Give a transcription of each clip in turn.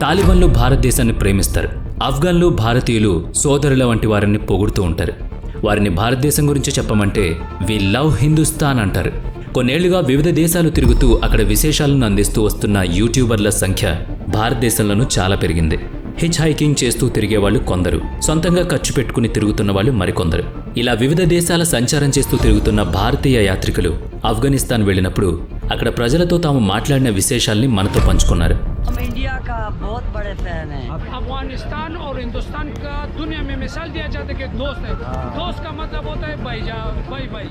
తాలిబాన్లు భారతదేశాన్ని ప్రేమిస్తారు. ఆఫ్ఘన్లు భారతీయులు సోదరుల వంటి వారిని పొగుడుతూ ఉంటారు. వారిని భారతదేశం గురించి చెప్పమంటే వి లవ్ హిందుస్థాన్ అంటారు. కొన్నేళ్లుగా వివిధ దేశాలు తిరుగుతూ అక్కడ విశేషాలను అందిస్తూ వస్తున్న యూట్యూబర్ల సంఖ్య భారతదేశంలోనూ చాలా పెరిగింది. హిచ్ హైకింగ్ చేస్తూ తిరిగేవాళ్లు కొందరు, సొంతంగా ఖర్చు పెట్టుకుని తిరుగుతున్న వాళ్ళు మరికొందరు. ఇలా వివిధ దేశాల సంచారం చేస్తూ తిరుగుతున్న భారతీయ యాత్రికులు ఆఫ్ఘనిస్తాన్ వెళ్ళినప్పుడు అక్కడ ప్రజలతో తాము మాట్లాడిన విశేషాల్ని మనతో పంచుకున్నారు. अफगानिस्तान और हिंदुस्तान का दुनिया में मिसाल दिया जाता है कि दोस्त है. दोस्त का मतलब होता है भाई भाई.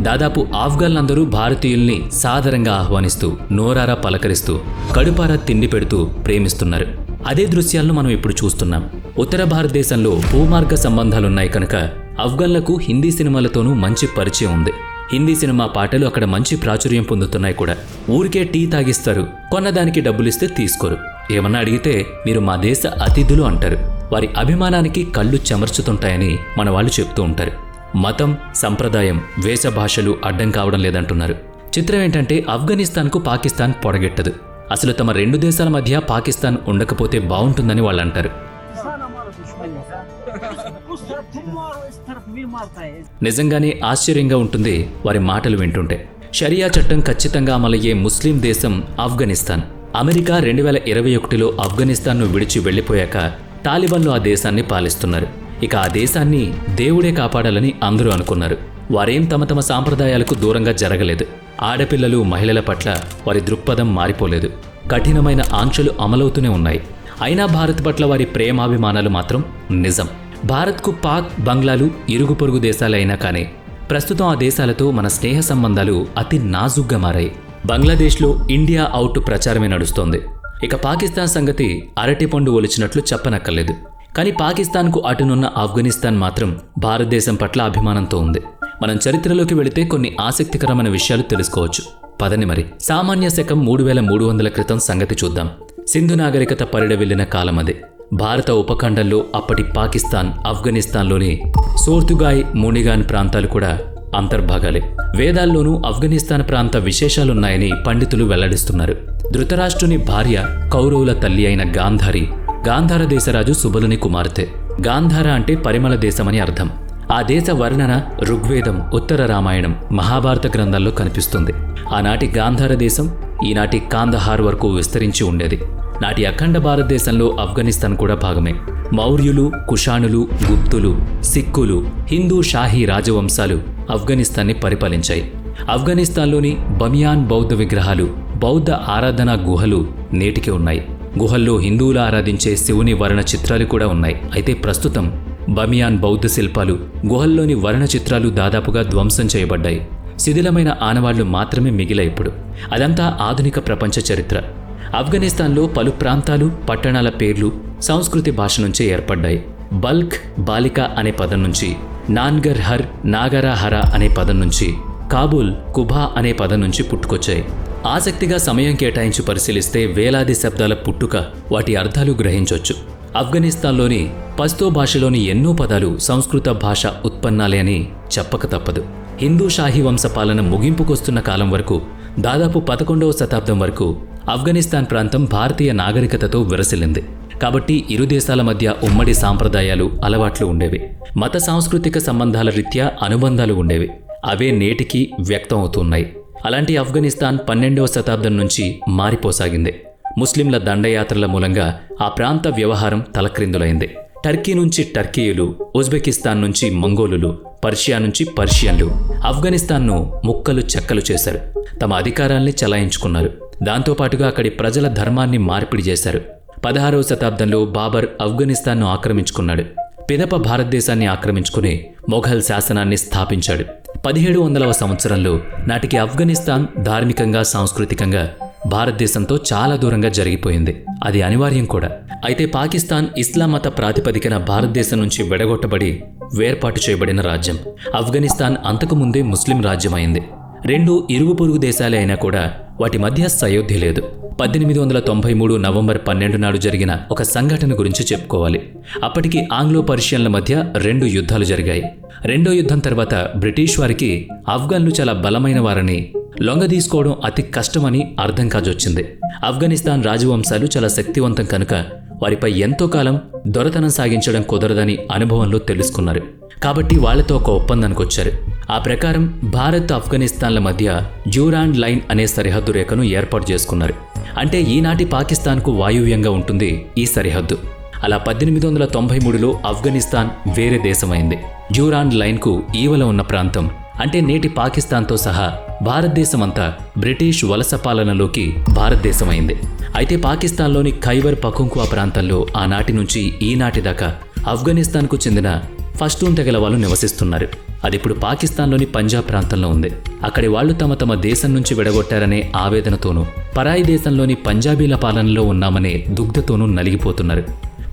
దాదాపు ఆఫ్ఘన్లందరూ భారతీయుల్ని సాదరంగా ఆహ్వానిస్తూ, నోరారా పలకరిస్తూ, కడుపారా తిండి పెడుతూ ప్రేమిస్తున్నారు. అదే దృశ్యాలను మనం ఇప్పుడు చూస్తున్నాం. ఉత్తర భారతదేశంలో భూమార్గ సంబంధాలున్నాయి కనుక ఆఫ్ఘన్లకు హిందీ సినిమాలతోనూ మంచి పరిచయం ఉంది. హిందీ సినిమా పాటలు అక్కడ మంచి ప్రాచుర్యం పొందుతున్నాయి కూడా. ఊరికే టీ తాగిస్తారు, కొన్నదానికి డబ్బులిస్తే తీసుకోరు. ఏమన్నా అడిగితే మీరు మా దేశ అతిథులు అంటారు. వారి అభిమానానికి కళ్ళు చెమర్చుతుంటాయని మన వాళ్ళు చెప్తూ ఉంటారు. మతం, సంప్రదాయం, వేషభాషలు అడ్డం కావడం లేదంటున్నారు. చిత్రం ఏంటంటే ఆఫ్ఘనిస్తాన్కు పాకిస్తాన్ పొడగెట్టదు. అసలు తమ రెండు దేశాల మధ్య పాకిస్తాన్ ఉండకపోతే బాగుంటుందని వాళ్ళు అంటారు. నిజంగానే ఆశ్చర్యంగా ఉంటుంది వారి మాటలు వింటుంటే. షరియా చట్టం ఖచ్చితంగా అమలయ్యే ముస్లిం దేశం ఆఫ్ఘనిస్తాన్. అమెరికా 2021లో ఆఫ్ఘనిస్తాన్ను విడిచి వెళ్లిపోయాక తాలిబాన్లు ఆ దేశాన్ని పాలిస్తున్నారు. ఇక ఆ దేశాన్ని దేవుడే కాపాడాలని అందరూ అనుకున్నారు. వారేం తమ సాంప్రదాయాలకు దూరంగా జరగలేదు. ఆడపిల్లలు, మహిళల పట్ల వారి దృక్పథం మారిపోలేదు. కఠినమైన ఆంక్షలు అమలవుతూనే ఉన్నాయి. అయినా భారత్ పట్ల వారి ప్రేమాభిమానాలు మాత్రం నిజం. భారత్కు పాక్, బంగ్లాలు ఇరుగు పొరుగు దేశాలే అయినా కానీ ప్రస్తుతం ఆ దేశాలతో మన స్నేహ సంబంధాలు అతి నాజుగ్గా మారాయి. బంగ్లాదేశ్లో ఇండియా అవుట్ ప్రచారమే నడుస్తోంది. ఇక పాకిస్తాన్ సంగతి అరటిపండు ఒలిచినట్లు చెప్పనక్కర్లేదు. కానీ పాకిస్తాన్కు అటునున్న ఆఫ్ఘనిస్తాన్ మాత్రం భారతదేశం పట్ల అభిమానంతో ఉంది. మనం చరిత్రలోకి వెళితే కొన్ని ఆసక్తికరమైన విషయాలు తెలుసుకోవచ్చు. పదని మరి. సామాన్య శకం 3300 క్రితం సంగతి చూద్దాం. సింధు నాగరికత పరిడవిల్లిన కాలం అది. భారత ఉపఖండంలో అప్పటి పాకిస్తాన్, ఆఫ్ఘనిస్తాన్లోని సోర్తుగాయ్, మూనిగాన్ ప్రాంతాలు కూడా అంతర్భాగాలే. వేదాల్లోనూ ఆఫ్ఘనిస్తాన్ ప్రాంత విశేషాలున్నాయని పండితులు వెల్లడిస్తున్నారు. ధృతరాష్ట్రుని భార్య కౌరవుల తల్లి అయిన గాంధారి, గాంధార దేశరాజు సుబలుని కుమార్తె. గాంధార అంటే పరిమళ దేశమని అర్థం. ఆ దేశ వర్ణన ఋగ్వేదం, ఉత్తర రామాయణం, మహాభారత గ్రంథాల్లో కనిపిస్తుంది. ఆనాటి గాంధార దేశం ఈనాటి కాందహార్ వరకు విస్తరించి ఉండేది. నాటి అఖండ భారతదేశంలో ఆఫ్ఘనిస్తాన్ కూడా భాగమే. మౌర్యులు, కుషాణులు, గుప్తులు, సిక్కులు, హిందూ షాహీ రాజవంశాలు ఆఫ్ఘనిస్తాన్ని పరిపాలించాయి. ఆఫ్ఘనిస్తాన్లోని బమియాన్ బౌద్ధ విగ్రహాలు, బౌద్ధ ఆరాధనా గుహలు నేటికి ఉన్నాయి. గుహల్లో హిందువులు ఆరాధించే శివుని వర్ణ చిత్రాలు కూడా ఉన్నాయి. అయితే ప్రస్తుతం బమియాన్ బౌద్ధ శిల్పాలు, గుహల్లోని వర్ణ చిత్రాలు దాదాపుగా ధ్వంసం చేయబడ్డాయి. శిథిలమైన ఆనవాళ్లు మాత్రమే మిగిలాయి ఇప్పుడు. అదంతా ఆధునిక ప్రపంచ చరిత్ర. ఆఫ్ఘనిస్తాన్లో పలు ప్రాంతాలు, పట్టణాల పేర్లు సంస్కృతి భాష నుంచే ఏర్పడ్డాయి. బల్క్, బాలిక అనే పదం నుంచి, నాన్గర్ హర్, నాగరా హర అనే పదం నుంచి, కాబూల్, కుబా అనే పదం నుంచి పుట్టుకొచ్చాయి. ఆసక్తిగా సమయం కేటాయించి పరిశీలిస్తే వేలాది శబ్దాల పుట్టుక, వాటి అర్థాలు గ్రహించొచ్చు. ఆఫ్ఘనిస్తాన్లోని పశ్తో భాషలోని ఎన్నో పదాలు సంస్కృత భాష ఉత్పన్నాలే అని చెప్పక తప్పదు. హిందూ షాహీ వంశ పాలన ముగింపుకొస్తున్న కాలం వరకు, దాదాపు 11వ శతాబ్దం వరకు ఆఫ్ఘనిస్తాన్ ప్రాంతం భారతీయ నాగరికతతో విరసిల్లింది. కాబట్టి ఇరు దేశాల మధ్య ఉమ్మడి సాంప్రదాయాలు, అలవాట్లు ఉండేవి. మత సాంస్కృతిక సంబంధాల రీత్యా అనుబంధాలు ఉండేవి. అవే నేటికి వ్యక్తం అవుతున్నాయి. అలాంటి ఆఫ్ఘనిస్తాన్ 12వ శతాబ్దం నుంచి మారిపోసాగింది. ముస్లింల దండయాత్రల మూలంగా ఆ ప్రాంత వ్యవహారం తలక్రిందులైంది. టర్కీ నుంచి టర్కీయులు, ఉజ్బెకిస్తాన్ నుంచి మంగోలులు, పర్షియా నుంచి పర్షియన్లు ఆఫ్ఘనిస్తాన్ను ముక్కలు చెక్కలు చేశారు. తమ అధికారాల్ని చలాయించుకున్నారు. దాంతోపాటుగా అక్కడి ప్రజల ధర్మాన్ని మార్పిడి చేశారు. 16వ శతాబ్దంలో బాబర్ ఆఫ్ఘనిస్తాన్ను ఆక్రమించుకున్నాడు. పిదప భారతదేశాన్ని ఆక్రమించుకుని మొఘల్ శాసనాన్ని స్థాపించాడు. 1700వ సంవత్సరంలో నాటికి ఆఫ్ఘనిస్తాన్ ధార్మికంగా, సాంస్కృతికంగా భారతదేశంతో చాలా దూరంగా జరిగిపోయింది. అది అనివార్యం కూడా. అయితే పాకిస్తాన్ ఇస్లాం మత ప్రాతిపదికన భారతదేశం నుంచి విడగొట్టబడి వేర్పాటు చేయబడిన రాజ్యం. ఆఫ్ఘనిస్తాన్ అంతకుముందే ముస్లిం రాజ్యమైంది. రెండు ఇరుగు పొరుగు దేశాలే అయినా కూడా వాటి మధ్య సయోధ్య లేదు. 1893 నవంబర్ 12 నాడు జరిగిన ఒక సంఘటన గురించి చెప్పుకోవాలి. అప్పటికి ఆంగ్లో పర్షియన్ల మధ్య 2 యుద్ధాలు జరిగాయి. రెండో యుద్ధం తర్వాత బ్రిటిష్ వారికి ఆఫ్ఘన్లు చాలా బలమైన వారని, లొంగదీసుకోవడం అతి కష్టమని అర్థం కాజొచ్చింది. ఆఫ్ఘనిస్తాన్ రాజవంశాలు చాలా శక్తివంతం కనుక వారిపై ఎంతో కాలం దొరతనం సాగించడం కుదరదని అనుభవంలో తెలుసుకున్నారు. కాబట్టి వాళ్లతో ఒక ఒప్పందానికి వచ్చారు. ఆ ప్రకారం భారత్ ఆఫ్ఘనిస్తాన్ల మధ్య డ్యూరాండ్ లైన్ అనే సరిహద్దు రేఖను ఏర్పాటు చేసుకున్నారు. అంటే ఈనాటి పాకిస్తాన్కు వాయువ్యంగా ఉంటుంది ఈ సరిహద్దు. అలా 1893లో ఆఫ్ఘనిస్తాన్ వేరే దేశమైంది. డ్యూరాండ్ లైన్కు ఈవల ఉన్న ప్రాంతం అంటే నేటి పాకిస్తాన్తో సహా భారతదేశమంతా బ్రిటిష్ వలస పాలనలోకి భారతదేశమైంది. అయితే పాకిస్తాన్లోని ఖైబర్ పఖుంఖ్వా ప్రాంతంలో ఆనాటి నుంచి ఈనాటి దాకా ఆఫ్ఘనిస్తాన్కు చెందిన పష్తూన్ తెగల వాళ్ళు నివసిస్తున్నారు. అదిప్పుడు పాకిస్తాన్లోని పంజాబ్ ప్రాంతంలో ఉంది. అక్కడి వాళ్లు తమ దేశం నుంచి విడగొట్టారనే ఆవేదనతోనూ, పరాయి దేశంలోని పంజాబీల పాలనలో ఉన్నామనే దుగ్ధతోనూ నలిగిపోతున్నారు.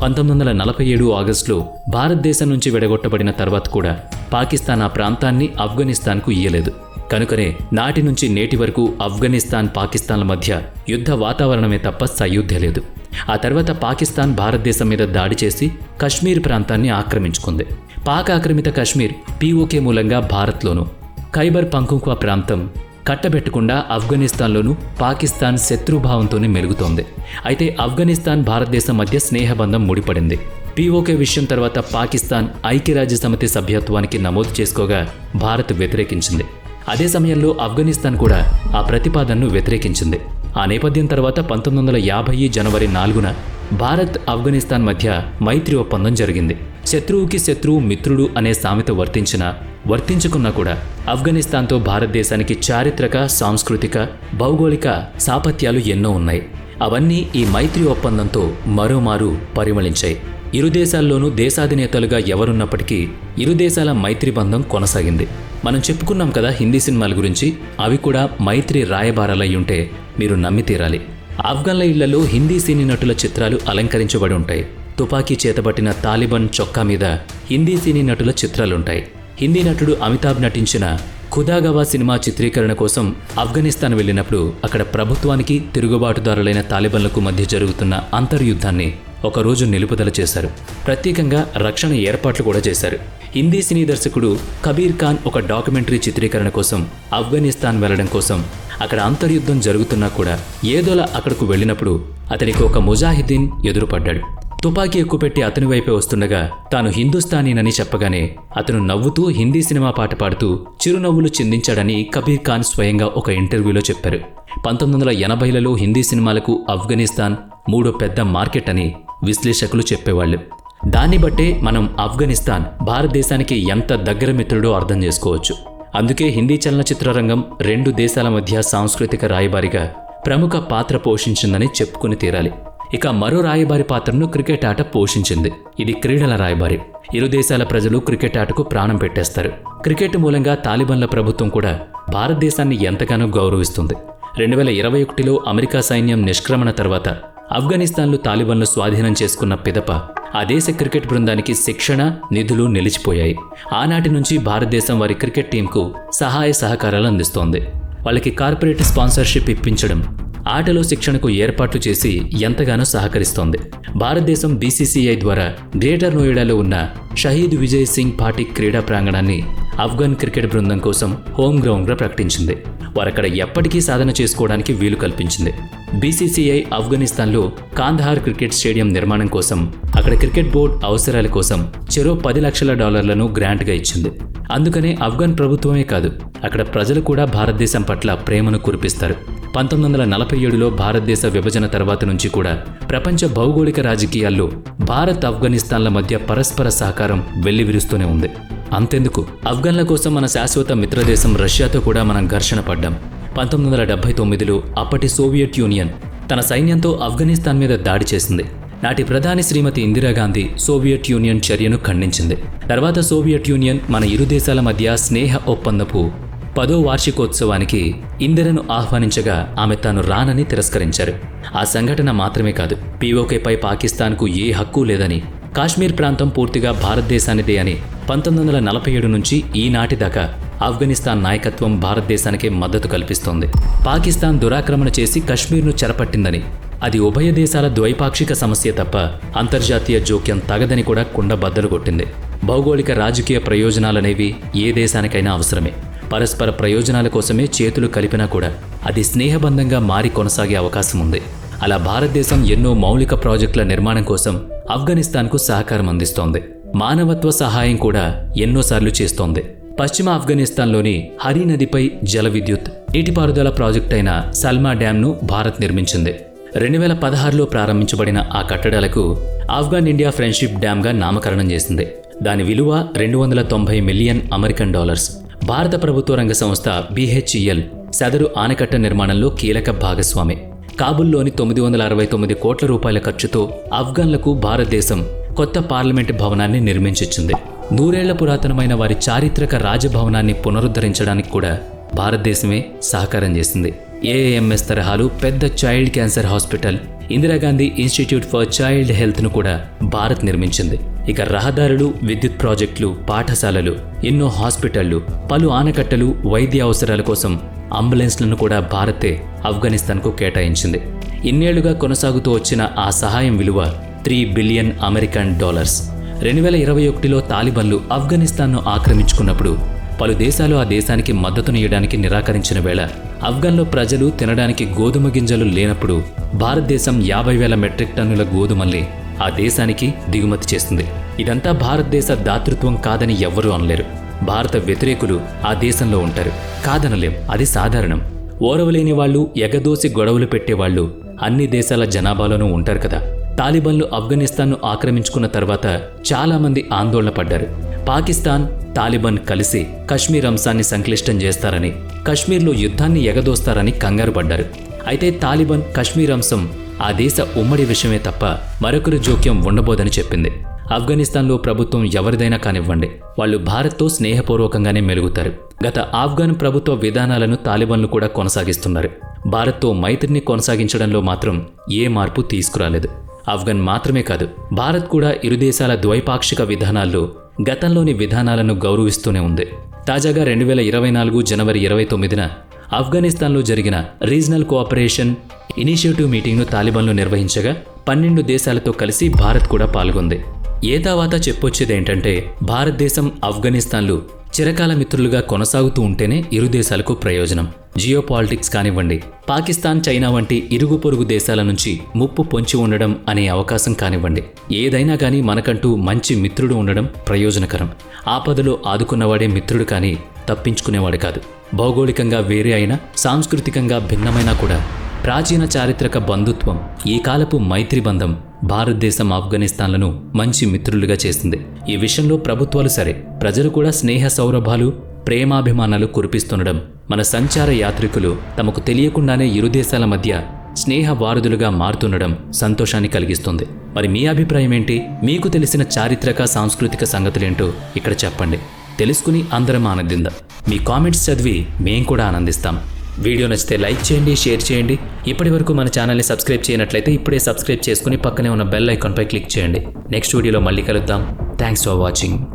1947 ఆగస్టులో భారతదేశం నుంచి విడగొట్టబడిన తర్వాత కూడా పాకిస్తాన్ ఆ ప్రాంతాన్ని ఆఫ్ఘనిస్తాన్కు ఇయ్యలేదు. కనుకనే నాటి నుంచి నేటి వరకు ఆఫ్ఘనిస్తాన్ పాకిస్తాన్ల మధ్య యుద్ధ వాతావరణమే తప్ప సయుద్ధ లేదు. ఆ తర్వాత పాకిస్తాన్ భారతదేశం మీద దాడి చేసి కశ్మీర్ ప్రాంతాన్ని ఆక్రమించుకుంది. పాక్ ఆక్రమిత కశ్మీర్ పీఓకే మూలంగా భారత్లోనూ, ఖైబర్ పఖ్తూన్ఖ్వా ప్రాంతం కట్టబెట్టకుండా ఆఫ్ఘనిస్తాన్లోనూ పాకిస్తాన్ శత్రుభావంతోనే మెలుగుతోంది. అయితే ఆఫ్ఘనిస్తాన్ భారతదేశం మధ్య స్నేహబంధం ముడిపడింది. పీఓకే విషయం తర్వాత పాకిస్తాన్ ఐక్యరాజ్యసమితి సభ్యత్వానికి నమోదు చేసుకోగా భారత్ వ్యతిరేకించింది. అదే సమయంలో ఆఫ్ఘనిస్తాన్ కూడా ఆ ప్రతిపాదనను వ్యతిరేకించింది. ఆ నేపథ్యం తర్వాత 1950 జనవరి 4న భారత్ ఆఫ్ఘనిస్తాన్ మధ్య మైత్రి ఒప్పందం జరిగింది. శత్రువుకి శత్రువు మిత్రుడు అనే సామెత వర్తించుకున్నా కూడా ఆఫ్ఘనిస్తాన్తో భారతదేశానికి చారిత్రక, సాంస్కృతిక, భౌగోళిక సాపత్యాలు ఎన్నో ఉన్నాయి. అవన్నీ ఈ మైత్రి ఒప్పందంతో మరోమారు పరిమళించాయి. ఇరు దేశాల్లోనూ దేశాధినేతలుగా ఎవరున్నప్పటికీ ఇరు దేశాల మైత్రి బంధం కొనసాగింది. మనం చెప్పుకున్నాం కదా హిందీ సినిమాల గురించి, అవి కూడా మైత్రి రాయబారాలయ్యుంటే మీరు నమ్మి తీరాలి. ఆఫ్ఘన్ల ఇళ్లలో హిందీ సినీ నటుల చిత్రాలు అలంకరించబడి ఉంటాయి. తుపాకీ చేతబట్టిన తాలిబాన్ చొక్కా మీద హిందీ సినీ నటుల చిత్రాలుంటాయి. హిందీ నటుడు అమితాబ్ నటించిన ఖుదాగవా సినిమా చిత్రీకరణ కోసం ఆఫ్ఘనిస్తాన్ వెళ్ళినప్పుడు అక్కడ ప్రభుత్వానికి తిరుగుబాటుదారులైన తాలిబాన్లకు మధ్య జరుగుతున్న అంతర్యుద్ధాన్ని ఒకరోజు నిలుపుదల చేశారు. ప్రత్యేకంగా రక్షణ ఏర్పాట్లు కూడా చేశారు. హిందీ సినీ దర్శకుడు కబీర్ ఖాన్ ఒక డాక్యుమెంటరీ చిత్రీకరణ కోసం ఆఫ్ఘనిస్తాన్ వెళ్లడం కోసం అక్కడ అంతర్యుద్ధం జరుగుతున్నా కూడా ఏదోలా అక్కడకు వెళ్ళినప్పుడు అతనికి ఒక ముజాహిదీన్ ఎదురుపడ్డాడు. తుపాకీ ఎక్కుపెట్టి అతని వైపే వస్తుండగా తాను హిందుస్థానీనని చెప్పగానే అతను నవ్వుతూ హిందీ సినిమా పాట పాడుతూ చిరునవ్వులు చిందించాడని కబీర్ ఖాన్ స్వయంగా ఒక ఇంటర్వ్యూలో చెప్పారు. 1980లలో హిందీ సినిమాలకు ఆఫ్ఘనిస్తాన్ మూడో పెద్ద మార్కెట్ అని విశ్లేషకులు చెప్పేవాళ్లు. దాన్ని బట్టే మనం ఆఫ్ఘనిస్తాన్ భారతదేశానికి ఎంత దగ్గర మిత్రుడో అర్థం చేసుకోవచ్చు. అందుకే హిందీ చలనచిత్ర రంగం రెండు దేశాల మధ్య సాంస్కృతిక రాయబారిగా ప్రముఖ పాత్ర పోషించిందని చెప్పుకుని తీరాలి. ఇక మరో రాయబారి పాత్రను క్రికెట్ ఆట పోషించింది. ఇది క్రీడల రాయబారి. ఇరు దేశాల ప్రజలు క్రికెట్ ఆటకు ప్రాణం పెట్టేస్తారు. క్రికెట్ మూలంగా తాలిబాన్ల ప్రభుత్వం కూడా భారతదేశాన్ని ఎంతగానో గౌరవిస్తుంది. 2021లో అమెరికా సైన్యం నిష్క్రమణ తర్వాత ఆఫ్ఘనిస్తాన్లో తాలిబాన్లు స్వాధీనం చేసుకున్న పిదప ఆ దేశ క్రికెట్ బృందానికి శిక్షణ, నిధులు నిలిచిపోయాయి. ఆనాటి నుంచి భారతదేశం వారి క్రికెట్ టీంకు సహాయ సహకారాలు అందిస్తోంది. వాళ్ళకి కార్పొరేట్ స్పాన్సర్షిప్ ఇప్పించడం, ఆటలో శిక్షణకు ఏర్పాట్లు చేసి ఎంతగానో సహకరిస్తోంది. భారతదేశం BCCI ద్వారా గ్రేటర్ నోయిడాలో ఉన్న షహీద్ విజయ్ సింగ్ పాటిక్ క్రీడా ప్రాంగణాన్ని ఆఫ్ఘన్ క్రికెట్ బృందం కోసం హోమ్ గ్రౌండ్గా ప్రకటించింది. వారక్కడ ఎప్పటికీ సాధన చేసుకోవడానికి వీలు కల్పించింది. BCCI ఆఫ్ఘనిస్తాన్లో కాందహార్ క్రికెట్ స్టేడియం నిర్మాణం కోసం అక్కడ క్రికెట్ బోర్డు అవసరాల కోసం చెరో $10 లక్షల గ్రాంట్గా ఇచ్చింది. అందుకనే ఆఫ్ఘన్ ప్రభుత్వమే కాదు, అక్కడ ప్రజలు కూడా భారతదేశం పట్ల ప్రేమను కురిపిస్తారు. 1947లో భారతదేశ విభజన తర్వాత నుంచి కూడా ప్రపంచ భౌగోళిక రాజకీయాల్లో భారత్ ఆఫ్ఘనిస్తాన్ల మధ్య పరస్పర సహకారం వెల్లివిరుస్తూనే ఉంది. అంతెందుకు, ఆఫ్ఘన్ల కోసం మన శాశ్వత మిత్రదేశం రష్యాతో కూడా మనం ఘర్షణ పడ్డాం. 1979లో అప్పటి సోవియట్ యూనియన్ తన సైన్యంతో ఆఫ్ఘనిస్తాన్ మీద దాడి చేసింది. నాటి ప్రధాని శ్రీమతి ఇందిరాగాంధీ సోవియట్ యూనియన్ చర్యను ఖండించింది. తర్వాత సోవియట్ యూనియన్ మన ఇరు దేశాల మధ్య స్నేహ ఒప్పందపు 10వ వార్షికోత్సవానికి ఇందిరను ఆహ్వానించగా ఆమె తాను రానని తిరస్కరించారు. ఆ సంఘటన మాత్రమే కాదు, పీఓకేపై పాకిస్తాన్కు ఏ హక్కు లేదని, కాశ్మీర్ ప్రాంతం పూర్తిగా భారతదేశానిదే అని 1947 నుంచి ఈనాటి దాకా ఆఫ్ఘనిస్తాన్ నాయకత్వం భారతదేశానికి మద్దతు కల్పిస్తోంది. పాకిస్తాన్ దురాక్రమణ చేసి కశ్మీర్ను చెరపట్టిందని, అది ఉభయ దేశాల ద్వైపాక్షిక సమస్య తప్ప అంతర్జాతీయ జోక్యం తగదని కూడా కుండబద్దలు కొట్టింది. భౌగోళిక రాజకీయ ప్రయోజనాలనేవి ఏ దేశానికైనా అవసరమే. పరస్పర ప్రయోజనాల కోసమే చేతులు కలిపినా కూడా అది స్నేహబంధంగా మారి కొనసాగే అవకాశం ఉంది. అలా భారతదేశం ఎన్నో మౌలిక ప్రాజెక్టుల నిర్మాణం కోసం ఆఫ్ఘనిస్తాన్కు సహకారం అందిస్తోంది. మానవత్వ సహాయం కూడా ఎన్నోసార్లు చేస్తోంది. పశ్చిమ ఆఫ్ఘనిస్తాన్లోని హరి నదిపై జల విద్యుత్ నీటిపారుదల ప్రాజెక్ట్ అయిన సల్మా డ్యాంను భారత్ నిర్మించింది. 2016లో ప్రారంభించబడిన ఆ కట్టడాలకు ఆఫ్ఘన్ ఇండియా ఫ్రెండ్షిప్ డ్యాంగా నామకరణం చేసింది. దాని విలువ $290 మిలియన్ అమెరికన్ డాలర్స్. భారత ప్రభుత్వ రంగ సంస్థ BHEL సదరు ఆనకట్ట నిర్మాణంలో కీలక భాగస్వామి. కాబుల్లోని 969 కోట్ల రూపాయల ఖర్చుతో ఆఫ్ఘన్లకు భారతదేశం కొత్త పార్లమెంటు భవనాన్ని నిర్మించిచ్చింది. 100 ఏళ్ల పురాతనమైన వారి చారిత్రక రాజభవనాన్ని పునరుద్ధరించడానికి కూడా భారతదేశమే సహకారం చేసింది. AAMS తరహాలు పెద్ద child cancer hospital, Indira Gandhi institute for child హెల్త్ను కూడా భారత్ నిర్మించింది. ఇక రహదారులు, విద్యుత్ ప్రాజెక్టులు, పాఠశాలలు, ఎన్నో హాస్పిటళ్లు, పలు ఆనకట్టలు, వైద్య అవసరాల కోసం అంబులెన్స్లను కూడా భారతే ఆఫ్ఘనిస్తాన్కు కేటాయించింది. ఇన్నేళ్లుగా కొనసాగుతూ వచ్చిన ఆ సహాయం విలువ $3 బిలియన్ అమెరికన్ డాలర్స్. 2021లో తాలిబాన్లు ఆఫ్ఘనిస్తాన్ను ఆక్రమించుకున్నప్పుడు పలు దేశాలు ఆ దేశానికి మద్దతునివ్వడానికి నిరాకరించిన వేళ, ఆఫ్ఘన్లో ప్రజలు తినడానికి గోధుమ గింజలు లేనప్పుడు భారతదేశం 50,000 మెట్రిక్ టన్నుల గోధుమల్ని ఆ దేశానికి దిగుమతి చేస్తుంది. ఇదంతా భారతదేశ దాతృత్వం కాదని ఎవ్వరూ అనలేరు. భారత వ్యతిరేకులు ఆ దేశంలో ఉంటారు, కాదనలేం, అది సాధారణం. ఓరవలేని వాళ్ళు, ఎగదోసి గొడవలు పెట్టేవాళ్లు అన్ని దేశాల జనాభాలోనూ ఉంటారు కదా. తాలిబాన్లు ఆఫ్ఘనిస్తాన్ను ఆక్రమించుకున్న తర్వాత చాలామంది ఆందోళన పడ్డారు. పాకిస్తాన్, తాలిబాన్ కలిసి కశ్మీర్ అంశాన్ని సంక్లిష్టం చేస్తారని, కశ్మీర్లో యుద్ధాన్ని ఎగదోస్తారని కంగారు పడ్డారు. అయితే తాలిబాన్ కశ్మీర్ అంశం ఆ దేశ ఉమ్మడి విషయమే తప్ప మరొకరి జోక్యం ఉండబోదని చెప్పింది. ఆఫ్ఘనిస్తాన్లో ప్రభుత్వం ఎవరిదైనా కానివ్వండి, వాళ్ళు భారత్తో స్నేహపూర్వకంగానే మెలుగుతారు. గత ఆఫ్ఘన్ ప్రభుత్వ విధానాలను తాలిబాన్లు కూడా కొనసాగిస్తున్నారు. భారత్తో మైత్రిని కొనసాగించడంలో మాత్రం ఏ మార్పు తీసుకురాలేదు. ఆఫ్ఘన్ మాత్రమే కాదు, భారత్ కూడా ఇరు దేశాల ద్వైపాక్షిక విధానాల్లో గతంలోని విధానాలను గౌరవిస్తూనే ఉంది. తాజాగా 2024 జనవరి 29న ఆఫ్ఘనిస్తాన్లో జరిగిన రీజనల్ కోఆపరేషన్ ఇనిషియేటివ్ మీటింగ్ను తాలిబాన్లు నిర్వహించగా 12 దేశాలతో కలిసి భారత్ కూడా పాల్గొంది. ఏ తర్వాత చెప్పొచ్చేదేంటంటే, భారతదేశం, ఆఫ్ఘనిస్తాన్లు చిరకాల మిత్రులుగా కొనసాగుతూ ఉంటేనే ఇరు దేశాలకు ప్రయోజనం. జియోపాలిటిక్స్ కానివ్వండి, పాకిస్తాన్, చైనా వంటి ఇరుగు పొరుగు దేశాల నుంచి ముప్పు పొంచి ఉండడం అనే అవకాశం కానివ్వండి, ఏదైనా కానీ మనకంటూ మంచి మిత్రుడు ఉండడం ప్రయోజనకరం. ఆపదలో ఆదుకున్నవాడే మిత్రుడు కానీ తప్పించుకునేవాడు కాదు. భౌగోళికంగా వేరే అయినా, సాంస్కృతికంగా భిన్నమైనా కూడా ప్రాచీన చారిత్రక బంధుత్వం, ఈ కాలపు మైత్రి బంధం భారతదేశం ఆఫ్ఘనిస్తాన్లను మంచి మిత్రులుగా చేసింది. ఈ విషయంలో ప్రభుత్వాలు సరే, ప్రజలు కూడా స్నేహ సౌరభాలు, ప్రేమాభిమానాలు కురిపిస్తుండడం, మన సంచార యాత్రికులు తమకు తెలియకుండానే ఇరు దేశాల మధ్య స్నేహ వారధులుగా మారుతుండడం సంతోషాన్ని కలిగిస్తుంది. మరి మీ అభిప్రాయం ఏంటి? మీకు తెలిసిన చారిత్రక, సాంస్కృతిక సంగతులేంటో ఇక్కడ చెప్పండి. తెలుసుకుని అందరం ఆనందిద్దాం. మీ కామెంట్స్ చదివి మేం కూడా ఆనందిస్తాం. వీడియో నచ్చితే లైక్ చేయండి, షేర్ చేయండి. ఇప్పటి వరకు మన ఛానల్ని సబ్స్క్రైబ్ చేయనట్లయితే ఇప్పుడే సబ్స్క్రైబ్ చేసుకుని పక్కనే ఉన్న బెల్ ఐకాన్పై క్లిక్ చేయండి. నెక్స్ట్ వీడియోలో మళ్ళీ కలుద్దాం. Thanks for watching.